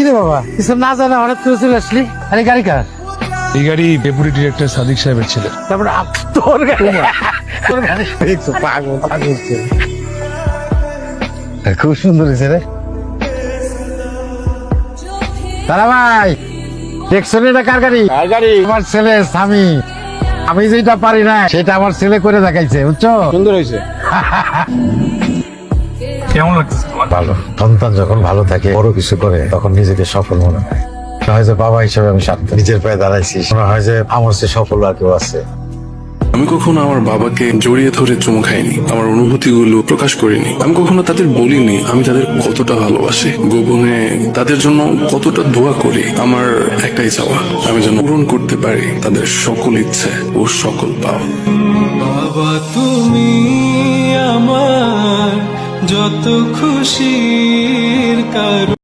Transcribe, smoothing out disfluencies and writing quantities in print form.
কিরে বাবা কিছু না জানা হঠাৎ করে চলে আসলি? আরে গাড়ি কার? এই গাড়ি ডেপুটি ডিরেক্টর সাদিক সাহেবের ছিল। তারপরে তোর গাড়ি? তোর গাড়ি দেখছো? পাগল পাগল ছেলে। খুব সুন্দর হয়েছে রে। দাদা ভাই দেখছো এটা কার গাড়ি? আর গাড়ি আমার ছেলে স্বামী। আমি যেটা পারি না সেটা আমার ছেলে করে দেখাইছে, বুঝছো? সুন্দর হয়েছে। কেমন লাগতেছে তোমার? ভালো। সন্তান যখন ভালো থাকে, বড় কিছু করে, তখন নিজেকে সফল মনে হয়। মনে হয় যে বাবা হিসেবে আমি সার্থক, নিজের পায়ে দাঁড়াইছি। মনে হয় যে আমার সে সফল আর কেউ আছে। আমি কখনো আমার বাবাকে জড়িয়ে ধরে চুমু খাইনি, আমার অনুভূতিগুলো প্রকাশ করিনি। আমি কখনো তাদের বলিনি আমি তাদের কতটা ভালোবাসি, গোপনে তাদের জন্য কতটা দোয়া করি। আমার একটাই চাওয়া, আমি যেন পূরণ করতে পারি তাদের সকল ইচ্ছে ও সকল পাওয়া। বাবা তুমি আমার যত খুশির কারণ।